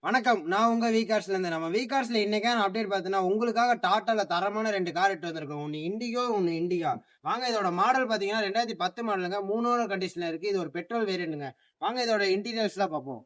வணக்கம். நான் உங்க V-Carsலேருந்து. நம்ம V-Carsல இன்னைக்கான அப்டேட் பார்த்தீங்கன்னா, உங்களுக்காக டாட்டால தரமான 2 கார் எடுத்து வந்திருக்கோம். ஒண்ணு இண்டிகோ, ஒண்ணு இண்டிகா. வாங்க இதோட மாடல் பார்த்தீங்கன்னா, 2010 மாடலுங்க. 3 ஓனர் கண்டிஷன்ல இருக்கு. இது ஒரு பெட்ரோல் வேரியண்ட்ங்க. வாங்க இதோட இன்டீரியர்ஸ்லாம் பார்ப்போம்.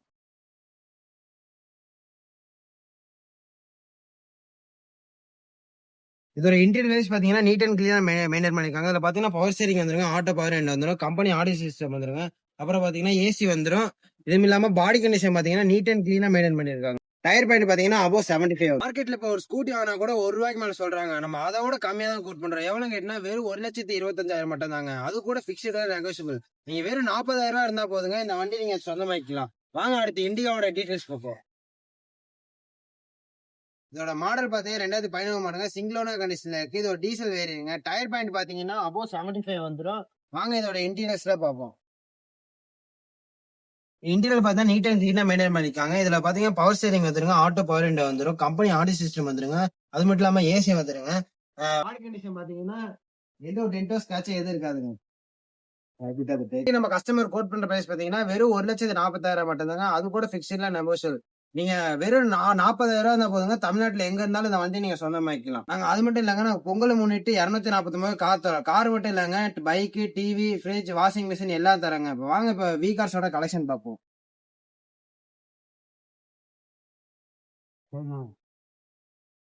இதோட இன்டீரியர் வைஸ் பார்த்தீங்கன்னா, நீட் அண்ட் கிளீனா மெயின்டெயின் பண்ணியிருக்காங்க. இதுல பார்த்தீங்கன்னா, பவர் ஸ்டீரிங் வந்துருங்க. ஆட்டோ பவர் விண்டோ வந்துரும். கம்பெனி ஆடியோ சிஸ்டம் வந்துருங்க. அப்புறம் பார்த்தீங்கன்னா, ஏசி வந்துரும். இதுவும் இல்லாம பாடி கண்டிஷன் பார்த்தீங்கன்னா, நீட் அண்ட் கிளீனா மெயின்டெயின் பண்ணியிருக்காங்க. டயர் பாயிண்ட் பார்த்தீங்கன்னா, அபோவ் 75. மார்க்கெட்ல இப்போ ஒரு ஸ்கூட்டி வாங்குனா கூட ரூ. 1 மேல சொல்றாங்க. நம்ம அத விட கம்மியா தான் கோட் பண்றோம். எவ்வளவு கேட்டீங்கன்னா, வெறும் 1,25,000 மட்டும் தாங்க. அது கூட பிக்ஸ்டு நெகோஷியபிள். நீங்க வெறும் 40,000 இருந்தா போதுங்க. இந்த வண்டி நீங்க சொந்தமாக்கிக்கலாம். வாங்க அடுத்து இண்டிகாவோட டீடைல்ஸ் பார்ப்போம். இதோட மாடல் பார்த்தீங்கன்னா 2017 மாடலுங்க. சிங்கிள் ஓனர் கண்டிஷன்ல இருக்கு. இது ஒரு டீசல் வேரியண்ட்ங்க. டயர் பாயிண்ட் பார்த்தீங்கன்னா அபோவ் 75 வந்துரும். வாங்க இதோட இன்டீரியர்ஸ்ல பார்ப்போம். இன்டீரியர் பார்த்தா நீட் அண்ட் கிளீனா மெயின்டைன் பண்ணிருக்காங்க. இதுல பாத்தீங்கன்னா பவர் ஸ்டீரிங் வந்துருங்க. ஆட்டோ பவர் விண்டோ வந்துரும். கம்பெனி ஆடியோ சிஸ்டம் வந்துருங்க. அது மட்டும் இல்லாம ஏசி வந்துருங்க. பாடி கண்டிஷன் பாத்தீங்கன்னா எந்த ஒரு டென்டோ ஸ்கிராட்ச் எதுவும் இருக்காதுங்க. நம்ம கஸ்டமர் கோட் பண்ற பிரைஸ் பாத்தீங்கன்னா வெறும் 1,40,000 மட்டும் தாங்க. அது கூட பிக்ஸ்ட்ல நெகோஷியபிள். நீங்க வெறும் 40,000 இருந்தா போதுங்க. தமிழ்நாட்டுல எங்க இருந்தாலும் இந்த வண்டி நீங்க சொந்தமாக்கிக்கலாம். நாங்க அது மட்டும் இல்லங்க, நாங்க பொங்கலை முன்னிட்டு 249 கார் தரோம். கார் மட்டும் இல்லங்க, bike, TV, fridge, washing machine எல்லாம் தரங்க. இப்ப வாங்க இப்ப V-Carஸோட கலெக்ஷன் பார்ப்போம்.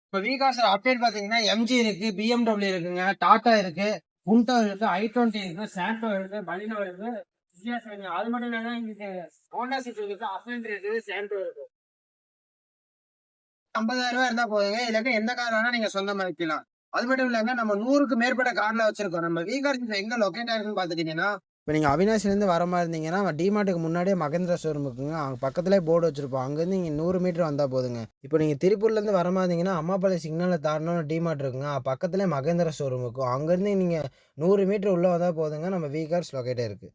இப்ப V-Carsல அப்டேட் பாத்தீங்கன்னா MG இருக்கு, BMW இருக்குங்க, டாடா இருக்கு, புண்டோ இருக்கு, i20 இருக்கு, சாண்டோ இருக்கு, பலினோ இருக்கு, வித்தியாசம் இருக்கு. அது மட்டும் இல்லங்க, இங்க ஹோண்டா சிட்டி இருக்கு, அசென்ட் இருக்கு, சாண்டோ இருக்கு. 50,000 இருந்தா போதுங்க. இல்லாட்டி எந்த கார் வேணா நீங்க சொந்தமா வைக்கலாம். அது மட்டும் இல்லங்க, நம்ம 100க்கு மேற்பட்ட கார்ல வச்சிருக்கோம். நம்ம V-Cars எங்க லொகேட் ஆயிருக்குன்னு பாத்துட்டீங்கன்னா, இப்ப நீங்க அவினாசிலேருந்து வர மாதிரி இருந்தீங்கன்னா, டிமார்ட்டுக்கு முன்னாடியே மகேந்திரா ஷோரூம் இருக்குங்க. அங்க பக்கத்துலயே போர்டு வச்சிருப்போம். அங்கேருந்து நீங்க 100 மீட்டர் வந்தா போதுங்க. இப்ப நீங்க திருப்பூர்லேருந்து வர மாதிரி இருந்தீங்கன்னா, அம்மாபாளையம் சிக்னல தாண்டுனோன டிமார்ட் இருக்குங்க. பக்கத்துலயே மகேந்திரா ஷோரூம் இருக்கும். அங்கேருந்து நீங்க 100 மீட்டர் உள்ள வந்தா போதுங்க. நம்ம V-Cars லொகேட் ஆயிருக்கு.